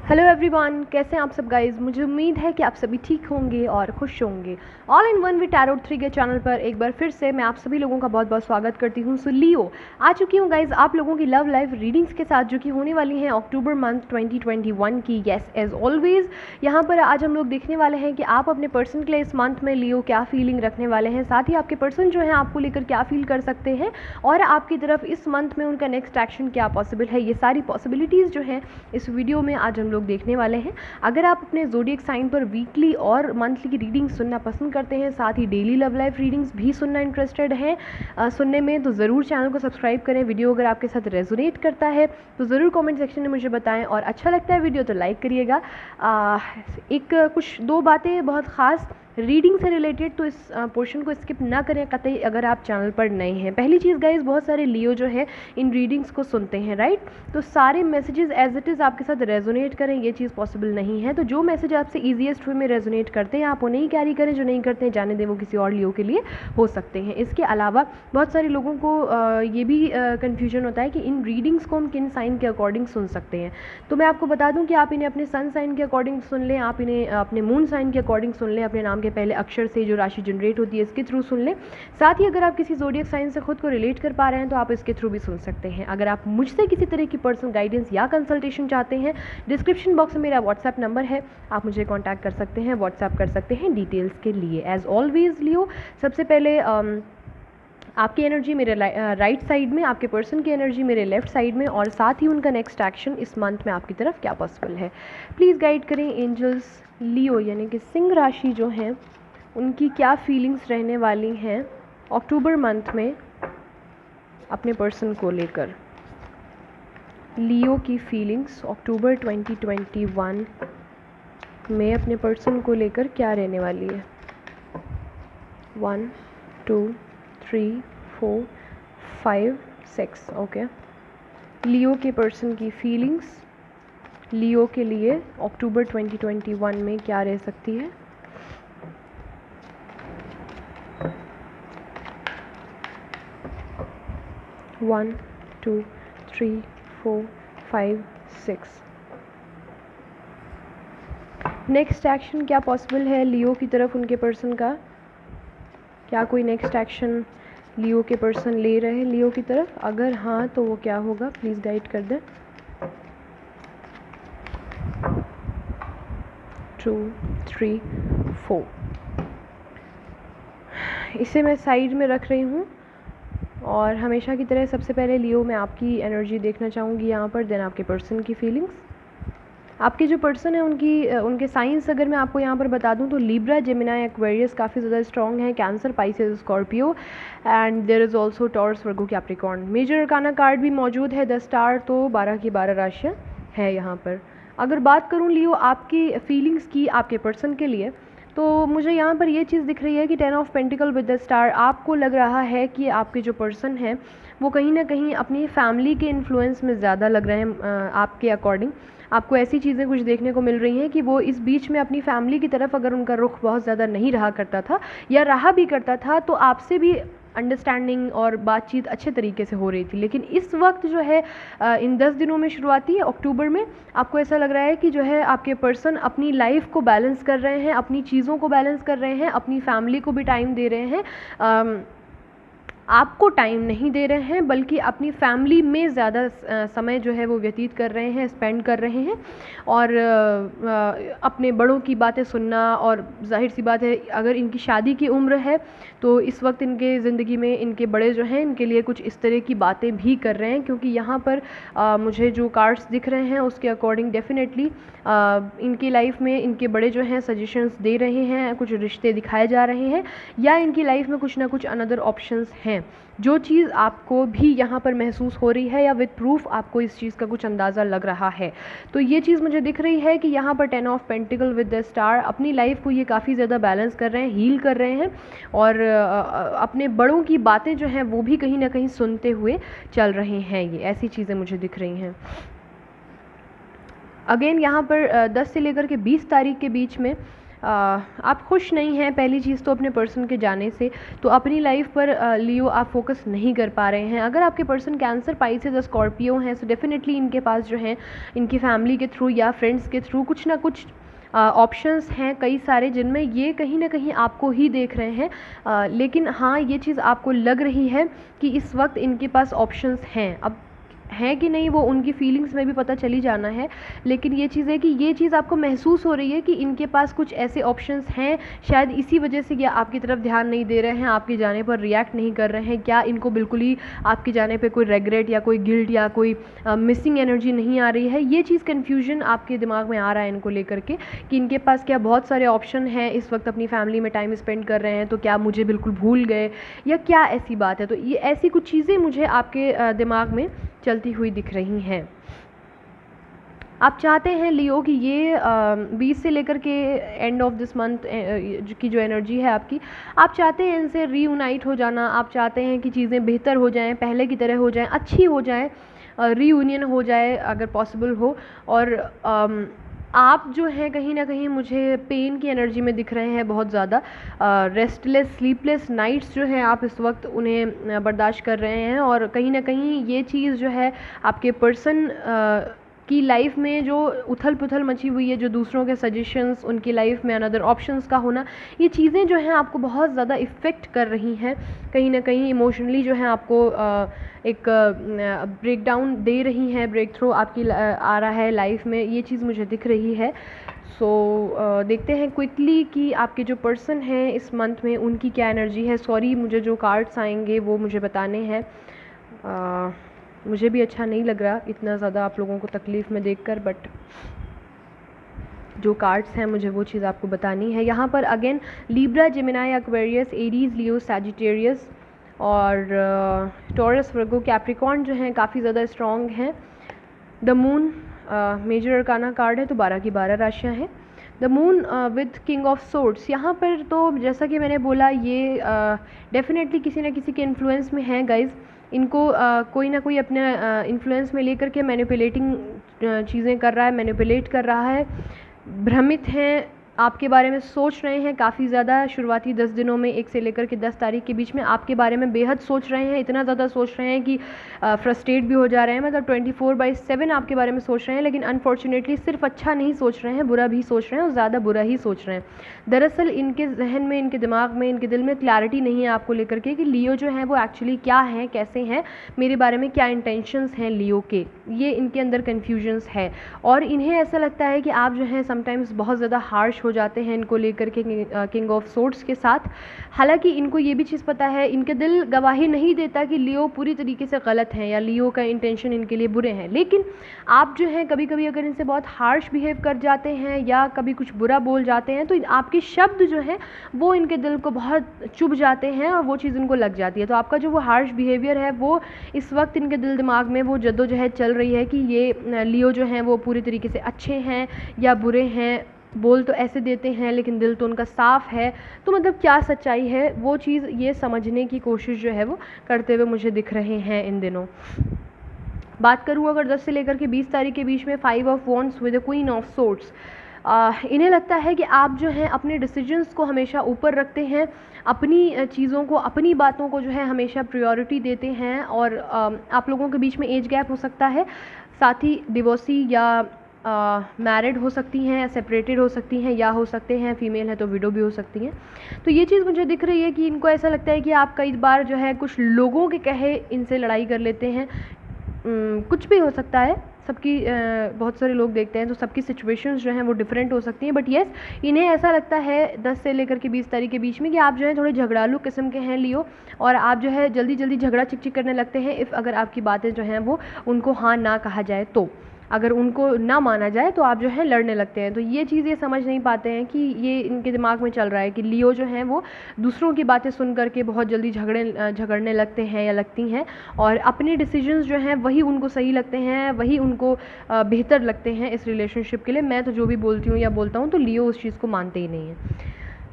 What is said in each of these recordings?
Hello everyone, कैसे हैं आप सब गाइज। मुझे उम्मीद है कि आप सभी ठीक होंगे और खुश होंगे। All in one with tarot 3 के चैनल पर एक बार फिर से मैं आप सभी लोगों का बहुत बहुत स्वागत करती हूं। सो लियो आ चुकी हूं गाइज आप लोगों की लव लाइफ रीडिंग्स के साथ, जो कि होने वाली हैं अक्टूबर मंथ 2021 की। येस, एज ऑलवेज यहाँ पर आज हम लोग देखने वाले हैं कि आप अपने पर्सन के लिए इस मंथ में लियो क्या फीलिंग रखने वाले हैं, साथ ही आपके पर्सन जो है आपको लेकर क्या फील कर सकते हैं और आपकी तरफ इस मंथ में उनका नेक्स्ट एक्शन क्या पॉसिबल है। ये सारी पॉसिबिलिटीज़ जो हैं इस वीडियो में आज हम लोग देखने वाले हैं। अगर आप अपने ज़ोडिएक साइन पर वीकली और मंथली की रीडिंग्स सुनना पसंद करते हैं, साथ ही डेली लव लाइफ रीडिंग्स भी सुनना इंटरेस्टेड हैं सुनने में, तो ज़रूर चैनल को सब्सक्राइब करें। वीडियो अगर आपके साथ रेजोनेट करता है तो ज़रूर कमेंट सेक्शन में मुझे बताएं, और अच्छा लगता है वीडियो तो लाइक करिएगा। कुछ दो बातें बहुत ख़ास रीडिंग से रिलेटेड, तो इस पोर्शन को स्किप ना करें कतई अगर आप चैनल पर नए हैं। पहली चीज़ गाइज, बहुत सारे लियो जो है इन रीडिंग्स को सुनते हैं, राइट। तो सारे मैसेजेस एज इट इज़ आपके साथ रेजोनेट करें, ये चीज़ पॉसिबल नहीं है। तो जो मैसेज आपसे ईजीएस्ट वे में रेजोनेट करते हैं आप उन्हें ही कैरी करें, जो नहीं करते हैं जाने दें, वो किसी और लियो के लिए हो सकते हैं। इसके अलावा बहुत सारे लोगों को ये भी कन्फ्यूजन होता है कि इन रीडिंग्स को हम किन साइन के अकॉर्डिंग सुन सकते हैं। तो मैं आपको बता दूं कि आप इन्हें अपने सन साइन के अकॉर्डिंग सुन लें, आप इन्हें अपने मून साइन के अकॉर्डिंग सुन लें, अपने नाम के पहले अक्षर से जो राशि जनरेट होती है इसके थ्रू सुन लें। साथ ही अगर आप किसी ज़ोडिएक साइन से खुद को रिलेट कर पा रहे हैं तो आप इसके थ्रू भी सुन सकते हैं। अगर आप मुझसे किसी तरह की पर्सनल गाइडेंस या कंसल्टेशन चाहते हैं, डिस्क्रिप्शन बॉक्स में मेरा व्हाट्सएप नंबर है, आप मुझे कॉन्टैक्ट कर सकते हैं, व्हाट्सएप कर सकते हैं डिटेल्स के लिए। एज ऑलवेज लियो, सबसे पहले आपकी एनर्जी मेरे राइट साइड में, आपके पर्सन की एनर्जी मेरे लेफ्ट साइड में, और साथ ही उनका नेक्स्ट एक्शन इस मंथ में आपकी तरफ क्या पॉसिबल है। प्लीज़ गाइड करें एंजल्स। लियो यानी कि सिंह राशि जो हैं उनकी क्या फीलिंग्स रहने वाली हैं अक्टूबर मंथ में अपने पर्सन को लेकर। लियो की फीलिंग्स अक्टूबर 2021 में अपने पर्सन को लेकर क्या रहने वाली है। 1 2 3 4 5 6 ओके। लियो के पर्सन की फीलिंग्स लियो के लिए अक्टूबर 2021 में क्या रह सकती है। वन 2 3 4 5 6। नेक्स्ट एक्शन क्या पॉसिबल है लियो की तरफ उनके पर्सन का। क्या कोई नेक्स्ट एक्शन लियो के पर्सन ले रहे हैं लियो की तरफ? अगर हाँ तो वो क्या होगा, प्लीज़ गाइड कर दें। 2 3 4। इसे मैं साइड में रख रही हूँ और हमेशा की तरह सबसे पहले लियो मैं आपकी एनर्जी देखना चाहूँगी यहाँ पर, देन आपके पर्सन की फीलिंग्स। आपके जो पर्सन है उनके साइंस अगर मैं आपको यहाँ पर बता दूँ तो लिब्रा, जेमिनाई, एक्वेरियस काफ़ी ज़्यादा स्ट्रॉन्ग है, Cancer, Pisces, Scorpio, and there is also Taurus, Virgo, Capricorn. Major arcana card भी मौजूद है 10 स्टार, तो 12 की 12 राशियाँ है यहाँ पर। अगर बात करूँ लियो आपकी फीलिंग्स की आपके पर्सन के लिए, तो मुझे यहाँ पर ये चीज़ दिख रही है कि 10 of pentacle with the star. आपको लग रहा है कि आपके जो पर्सन हैं वो कहीं ना कहीं अपनी फैमिली के इन्फ्लुएंस में ज़्यादा लग रहे हैं। आपके अकॉर्डिंग आपको ऐसी चीज़ें कुछ देखने को मिल रही हैं कि वो इस बीच में अपनी फैमिली की तरफ अगर उनका रुख बहुत ज़्यादा नहीं रहा करता था या रहा भी करता था तो आपसे भी अंडरस्टैंडिंग और बातचीत अच्छे तरीके से हो रही थी। लेकिन इस वक्त जो है इन 10 दिनों में शुरुआती अक्टूबर में आपको ऐसा लग रहा है कि जो है आपके पर्सन अपनी लाइफ को बैलेंस कर रहे हैं, अपनी चीज़ों को बैलेंस कर रहे हैं, अपनी फैमिली को भी टाइम दे रहे हैं, आपको टाइम नहीं दे रहे हैं, बल्कि अपनी फैमिली में ज़्यादा समय जो है वो व्यतीत कर रहे हैं, स्पेंड कर रहे हैं, और अपने बड़ों की बातें सुनना। और जाहिर सी बात है अगर इनकी शादी की उम्र है तो इस वक्त इनके ज़िंदगी में इनके बड़े जो हैं इनके लिए कुछ इस तरह की बातें भी कर रहे हैं, क्योंकि यहाँ पर मुझे जो कार्ड्स दिख रहे हैं उसके अकॉर्डिंग डेफिनेटली इनकी लाइफ में इनके बड़े जो हैं सजेशंस दे रहे हैं, कुछ रिश्ते दिखाए जा रहे हैं, या इनकी लाइफ में कुछ ना कुछ अनदर ऑप्शंस हैं। जो चीज़ आपको भी यहाँ पर महसूस हो रही है या विद प्रूफ आपको इस चीज़ का कुछ अंदाज़ा लग रहा है, तो ये चीज़ मुझे दिख रही है कि यहाँ पर 10 of pentacle with the star अपनी लाइफ को ये काफ़ी ज़्यादा बैलेंस कर रहे हैं, हील कर रहे हैं, और अपने बड़ों की बातें जो हैं वो भी कहीं ना कहीं सुनते हुए चल रहे हैं। ये ऐसी चीज़ें मुझे दिख रही हैं। अगेन यहाँ पर 10 से लेकर के 20 तारीख के बीच में आप खुश नहीं हैं पहली चीज़ तो अपने पर्सन के जाने से, तो अपनी लाइफ पर लियो आप फोकस नहीं कर पा रहे हैं। अगर आपके पर्सन कैंसर, पाइसेस या स्कॉर्पियो हैं तो डेफिनेटली इनके पास जो है इनकी फैमिली के थ्रू या फ्रेंड्स के थ्रू कुछ ना कुछ ऑप्शंस हैं कई सारे, जिनमें ये कहीं ना कहीं आपको ही देख रहे हैं। लेकिन हाँ, ये चीज़ आपको लग रही है कि इस वक्त इनके पास ऑप्शंस हैं। अब है कि नहीं वो उनकी फीलिंग्स में भी पता चली जाना है, लेकिन ये चीज़ है कि ये चीज़ आपको महसूस हो रही है कि इनके पास कुछ ऐसे ऑप्शंस हैं। शायद इसी वजह से ये आपकी तरफ ध्यान नहीं दे रहे हैं, आपके जाने पर रिएक्ट नहीं कर रहे हैं। क्या इनको बिल्कुल ही आपके जाने पे कोई रेग्रेट या कोई गिल्ट या कोई मिसिंग एनर्जी नहीं आ रही है? ये चीज़ कन्फ्यूजन आपके दिमाग में आ रहा है इनको लेकर के कि इनके पास क्या बहुत सारे ऑप्शन हैं, इस वक्त अपनी फैमिली में टाइम स्पेंड कर रहे हैं, तो क्या मुझे बिल्कुल भूल गए या क्या ऐसी बात है? तो ये ऐसी कुछ चीज़ें मुझे आपके दिमाग में चलती हुई दिख रही हैं। आप चाहते हैं लियो कि ये 20 से लेकर के एंड ऑफ दिस मंथ की जो एनर्जी है आपकी, आप चाहते हैं इनसे रीयूनाइट हो जाना। आप चाहते हैं कि चीज़ें बेहतर हो जाएं, पहले की तरह हो जाएं, अच्छी हो जाएं, रीयूनियन हो जाए अगर पॉसिबल हो। और आप जो हैं कहीं ना कहीं मुझे पेन की एनर्जी में दिख रहे हैं बहुत ज़्यादा। रेस्टलेस, स्लीपलेस नाइट्स जो हैं आप इस वक्त उन्हें बर्दाश्त कर रहे हैं, और कहीं ना कहीं ये चीज़ जो है आपके पर्सन की लाइफ में जो उथल पुथल मची हुई है, जो दूसरों के सजेशंस, उनकी लाइफ में अनदर ऑप्शंस का होना, ये चीज़ें जो हैं आपको बहुत ज़्यादा इफ़ेक्ट कर रही हैं। कहीं ना कहीं इमोशनली जो है आपको एक ब्रेक डाउन दे रही हैं, ब्रेक थ्रू आपकी आ रहा है लाइफ में, ये चीज़ मुझे दिख रही है। सो देखते हैं क्विकली कि आपके जो पर्सन हैं इस मंथ में उनकी क्या एनर्जी है। सॉरी, मुझे जो कार्ड्स आएंगे वो मुझे बताने हैं। मुझे भी अच्छा नहीं लग रहा इतना ज़्यादा आप लोगों को तकलीफ़ में देखकर, बट जो कार्ड्स हैं मुझे वो चीज़ आपको बतानी है। यहाँ पर again Libra, Gemini, Aquarius, Aries, Leo, Sagittarius और टॉरस, वर्गो, कैप्रिकॉर्न जो हैं काफ़ी ज़्यादा स्ट्रॉन्ग हैं। The moon major arcana card है, तो 12 की 12 राशियाँ हैं। The moon with king of swords, यहाँ पर तो जैसा कि मैंने बोला ये डेफिनेटली किसी न किसी के इन्फ्लुएंस में है गाइज़। इनको कोई ना कोई अपने इन्फ्लुएंस में लेकर के मैनिपुलेटिंग चीज़ें कर रहा है, मैनिपुलेट कर रहा है। भ्रमित हैं, आपके बारे में सोच रहे हैं काफ़ी ज़्यादा। शुरुआती 10 दिनों में 1 से लेकर के 10 तारीख के बीच में आपके बारे में बेहद सोच रहे हैं, इतना ज़्यादा सोच रहे हैं कि फ्रस्ट्रेट भी हो जा रहे हैं। मतलब 24/7 आपके बारे में सोच रहे हैं, लेकिन अनफॉर्चुनेटली सिर्फ अच्छा नहीं सोच रहे हैं, बुरा भी सोच रहे हैं, और ज़्यादा बुरा ही सोच रहे हैं। दरअसल इनके जहन में, इनके दिमाग में, इनके दिल में क्लैरिटी नहीं है आपको लेकर के कि लियो जो है वो एक्चुअली क्या है, कैसे हैं, मेरे बारे में क्या इंटेंशंस हैं लियो के। ये इनके अंदर कन्फ्यूजन्स है, और इन्हें ऐसा लगता है कि आप जो है समटाइम्स बहुत ज़्यादा हार्श हो जाते हैं इनको लेकर के किंग ऑफ सोर्ड्स के साथ। हालांकि इनको ये भी चीज़ पता है, इनके दिल गवाही नहीं देता कि लियो पूरी तरीके से गलत है या लियो का इंटेंशन इनके लिए बुरे हैं, लेकिन आप जो है कभी कभी अगर इनसे बहुत हार्श बिहेव कर जाते हैं या कभी कुछ बुरा बोल जाते हैं, तो आपके शब्द जो हैं वो इनके दिल को बहुत चुभ जाते हैं और वो चीज़ इनको लग जाती है। तो आपका जो वो हार्श बिहेवियर है वो इस वक्त इनके दिल दिमाग में वो जद्दोजहद चल रही है कि ये लियो जो हैं वो पूरी तरीके से अच्छे हैं या बुरे हैं। बोल तो ऐसे देते हैं लेकिन दिल तो उनका साफ़ है, तो मतलब क्या सच्चाई है वो चीज़ ये समझने की कोशिश जो है वो करते हुए मुझे दिख रहे हैं इन दिनों। बात करूँ अगर 10 से लेकर के 20 तारीख के बीच में 5 of wands with the queen of swords, इन्हें लगता है कि आप जो हैं अपने डिसीजंस को हमेशा ऊपर रखते हैं, अपनी चीज़ों को, अपनी बातों को जो है हमेशा प्रायोरिटी देते हैं। और आप लोगों के बीच में एज गैप हो सकता है, साथ ही डिवोर्सी या मैरिड हो सकती हैं या सेपरेटेड हो सकती हैं, या हो सकते हैं फीमेल है तो विडो भी हो सकती हैं। तो ये चीज़ मुझे दिख रही है कि इनको ऐसा लगता है कि आप कई बार जो है कुछ लोगों के कहे इनसे लड़ाई कर लेते हैं। कुछ भी हो सकता है, सबकी बहुत सारे लोग देखते हैं तो सबकी सिचुएशंस जो हैं वो डिफरेंट हो सकती हैं, बट येस इन्हें ऐसा लगता है 10 से लेकर के 20 तारीख के बीच में कि आप जो है थोड़े झगड़ालू किस्म के हैं लियो, और आप जो है जल्दी जल्दी झगड़ा चिक करने लगते हैं इफ़ अगर आपकी बातें जो हैं वो उनको हाँ ना कहा जाए, तो अगर उनको ना माना जाए तो आप जो है लड़ने लगते हैं। तो ये चीज़ ये समझ नहीं पाते हैं कि ये इनके दिमाग में चल रहा है कि लियो जो हैं वो दूसरों की बातें सुन करके बहुत जल्दी झगड़ने लगते हैं या लगती हैं, और अपने डिसीजंस जो हैं वही उनको सही लगते हैं, वही उनको बेहतर लगते हैं इस रिलेशनशिप के लिए। मैं तो जो भी बोलती हूँ या बोलता हूँ तो लियो उस चीज़ को मानते ही नहीं है।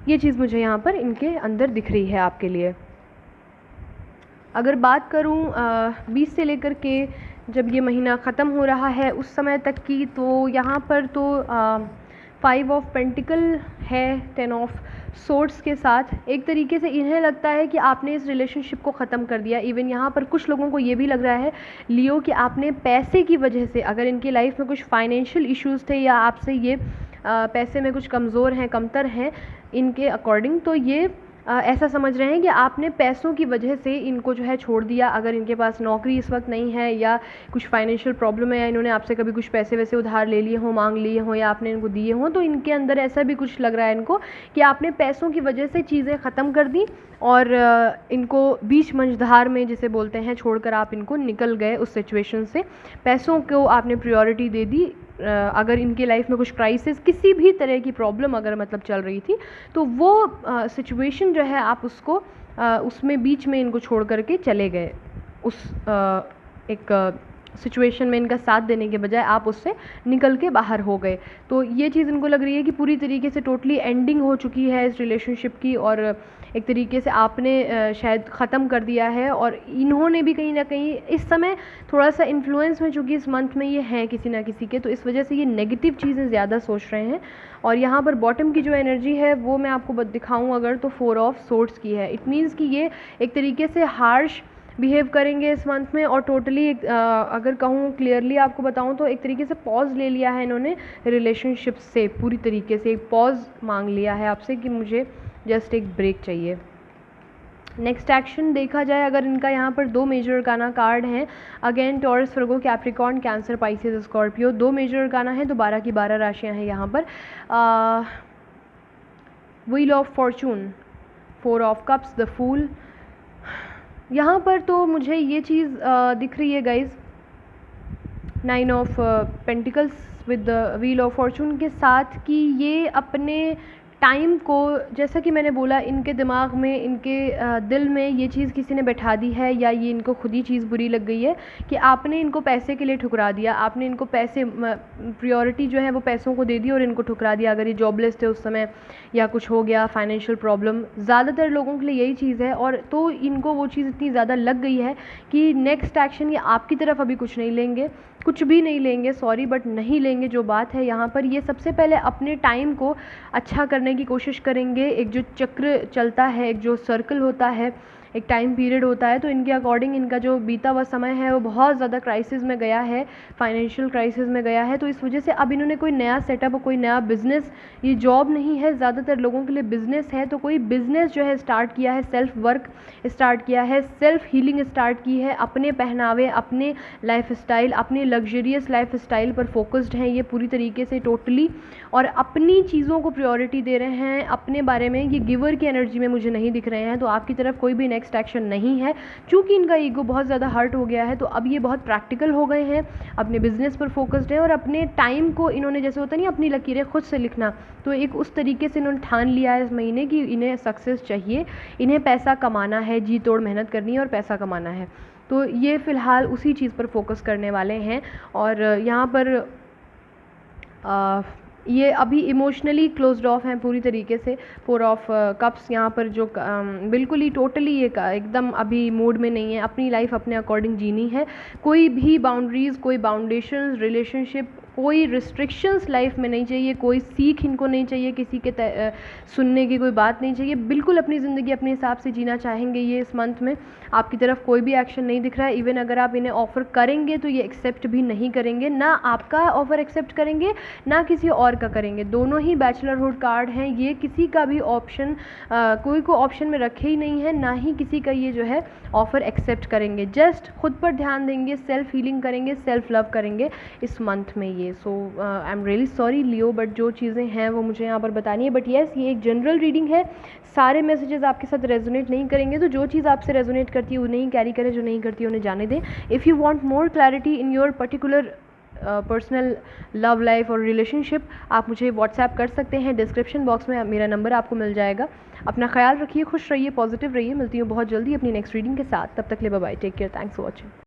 ये चीज़ मुझे यहाँ पर इनके अंदर दिख रही है आपके लिए। अगर बात करूँ 20 से लेकर के जब ये महीना ख़त्म हो रहा है उस समय तक की, तो यहाँ पर तो 5 ऑफ पेंटिकल है 10 ऑफ सोर्ड्स के साथ। एक तरीके से इन्हें लगता है कि आपने इस रिलेशनशिप को ख़त्म कर दिया। इवन यहाँ पर कुछ लोगों को ये भी लग रहा है लियो कि आपने पैसे की वजह से, अगर इनकी लाइफ में कुछ फाइनेंशियल इश्यूज़ थे या आपसे ये पैसे में कुछ कमज़ोर हैं, कमतर हैं इनके अकॉर्डिंग, तो ये ऐसा समझ रहे हैं कि आपने पैसों की वजह से इनको जो है छोड़ दिया। अगर इनके पास नौकरी इस वक्त नहीं है या कुछ फाइनेंशियल प्रॉब्लम है या इन्होंने आपसे कभी कुछ पैसे वैसे उधार ले लिए हों, मांग लिए हों या आपने इनको दिए हों, तो इनके अंदर ऐसा भी कुछ लग रहा है इनको कि आपने पैसों की वजह से चीज़ें ख़त्म कर दी और इनको बीच मंझधार में जिसे बोलते हैं छोड़कर आप इनको निकल गए उस सिचुएशन से। पैसों को आपने प्रायोरिटी दे दी। अगर इनकी लाइफ में कुछ क्राइसिस, किसी भी तरह की प्रॉब्लम अगर मतलब चल रही थी, तो वो सिचुएशन जो है आप उसको उसमें बीच में इनको छोड़ करके चले गए। उस एक सिचुएशन में इनका साथ देने के बजाय आप उससे निकल के बाहर हो गए। तो ये चीज़ इनको लग रही है कि पूरी तरीके से टोटली एंडिंग हो चुकी है इस रिलेशनशिप की और एक तरीके से आपने शायद ख़त्म कर दिया है। और इन्होंने भी कहीं ना कहीं इस समय थोड़ा सा इन्फ्लुएंस में, चूँकि इस मंथ में ये हैं किसी ना किसी के, तो इस वजह से ये नेगेटिव चीज़ें ज़्यादा सोच रहे हैं। और यहाँ पर बॉटम की जो एनर्जी है वो मैं आपको दिखाऊँ अगर, तो 4 ऑफ सोर्ड्स की है। इट मीन्स कि ये एक तरीके से हार्श बिहेव करेंगे इस मंथ में और टोटली अगर कहूँ क्लियरली आपको बताऊँ तो एक तरीके से पॉज ले लिया है इन्होंने रिलेशनशिप से। पूरी तरीके से एक पॉज मांग लिया है आपसे कि मुझे जस्ट एक ब्रेक चाहिए। नेक्स्ट एक्शन देखा जाए अगर, इनका यहाँ पर 2 मेजर अरकाना कार्ड हैं। Again Taurus, Virgo, Capricorn, Cancer, Pisces, Scorpio. 2 major arcana हैं तो 12 की 12 राशियाँ हैं यहाँ पर। Wheel of fortune, 4 of cups, the fool. यहाँ पर तो मुझे ये चीज़ दिख रही है guys, 9 of pentacles with the wheel of fortune के साथ, कि ये अपने टाइम को, जैसा कि मैंने बोला, इनके दिमाग में, इनके दिल में ये चीज़ किसी ने बैठा दी है या ये इनको खुद ही चीज़ बुरी लग गई है कि आपने इनको पैसे के लिए ठुकरा दिया। आपने इनको पैसे, प्रायोरिटी जो है वो पैसों को दे दी और इनको ठुकरा दिया। अगर ये जॉबलेस थे उस समय या कुछ हो गया फाइनेंशियल प्रॉब्लम, ज़्यादातर लोगों के लिए यही चीज़ है। और तो इनको वो चीज़ इतनी ज़्यादा लग गई है कि नेक्स्ट एक्शन ये आपकी तरफ अभी कुछ नहीं लेंगे, कुछ भी नहीं लेंगे, सॉरी बट नहीं लेंगे। जो बात है यहाँ पर, ये सबसे पहले अपने टाइम को अच्छा करने की कोशिश करेंगे। एक जो चक्र चलता है, एक जो सर्कल होता है, एक टाइम पीरियड होता है, तो इनके अकॉर्डिंग इनका जो बीता हुआ समय है वो बहुत ज़्यादा क्राइसिस में गया है, फाइनेंशियल क्राइसिस में गया है। तो इस वजह से अब इन्होंने कोई नया सेटअप, कोई नया बिज़नेस, ये जॉब नहीं है, ज़्यादातर लोगों के लिए बिज़नेस है, तो कोई बिज़नेस जो है स्टार्ट किया है, सेल्फ वर्क स्टार्ट किया है, सेल्फ हीलिंग स्टार्ट की है, अपने पहनावे, अपने लाइफस्टाइल, अपने लग्जरियस लाइफस्टाइल पर फोकस्ड हैं ये पूरी तरीके से टोटली, और अपनी चीज़ों को प्रायोरिटी दे रहे हैं अपने बारे में। ये गिवर की एनर्जी में मुझे नहीं दिख रहे हैं, तो आपकी तरफ कोई भी नेक्स्ट एक्शन नहीं है। चूँकि इनका ईगो बहुत ज़्यादा हर्ट हो गया है, तो अब ये बहुत प्रैक्टिकल हो गए हैं, अपने बिजनेस पर फोकस्ड हैं और अपने टाइम को इन्होंने, जैसे होता नहीं अपनी लकीरें खुद से लिखना, तो एक उस तरीके से इन्होंने ठान लिया है इस महीने कि इन्हें सक्सेस चाहिए, इन्हें पैसा कमाना है, जी तोड़ मेहनत करनी है और पैसा कमाना है। तो ये फ़िलहाल उसी चीज़ पर फोकस करने वाले हैं। और यहाँ पर ये अभी इमोशनली क्लोज्ड ऑफ हैं पूरी तरीके से। 4 ऑफ कप्स यहाँ पर जो बिल्कुल ही टोटली ये एकदम अभी मूड में नहीं है, अपनी लाइफ अपने अकॉर्डिंग जीनी है। कोई भी बाउंड्रीज़, कोई बाउंडेशंस, रिलेशनशिप, कोई रिस्ट्रिक्शंस लाइफ में नहीं चाहिए, कोई सीख इनको नहीं चाहिए, किसी के सुनने की कोई बात नहीं चाहिए। बिल्कुल अपनी ज़िंदगी अपने हिसाब से जीना चाहेंगे ये इस मंथ में। आपकी तरफ कोई भी एक्शन नहीं दिख रहा है। इवन अगर आप इन्हें ऑफ़र करेंगे तो ये एक्सेप्ट भी नहीं करेंगे, ना आपका ऑफ़र एक्सेप्ट करेंगे ना किसी और का करेंगे। दोनों ही बैचलरहुड कार्ड हैं, ये किसी का भी ऑप्शन कोई को ऑप्शन में रखे ही नहीं है, ना ही किसी का ये जो है ऑफ़र एक्सेप्ट करेंगे। जस्ट खुद पर ध्यान देंगे, सेल्फ हीलिंग करेंगे, सेल्फ लव करेंगे इस मंथ में ये। So I am really sorry Leo, but जो चीज़ें हैं वो मुझे यहाँ पर बतानी है। बट येस, ये एक जनरल रीडिंग है, सारे मैसेजेस आपके साथ रेजोनेट नहीं करेंगे, तो जो चीज़ आपसे रेजोनेट करती है उन्हें ही कैरी करें, जो नहीं करती है उन्हें जाने दें। If you want more clarity in your particular personal love life और रिलेशनशिप, आप मुझे व्हाट्सएप कर सकते हैं। डिस्क्रिप्शन बॉक्स में मेरा नंबर आपको मिल जाएगा। अपना ख्याल रखिए, खुश रहिए, पॉजिटिव रहिए। मिलती हूँ बहुत जल्दी अपनी नेक्स्ट रीडिंग के साथ। तब तक ले bye bye, take care, thanks for watching.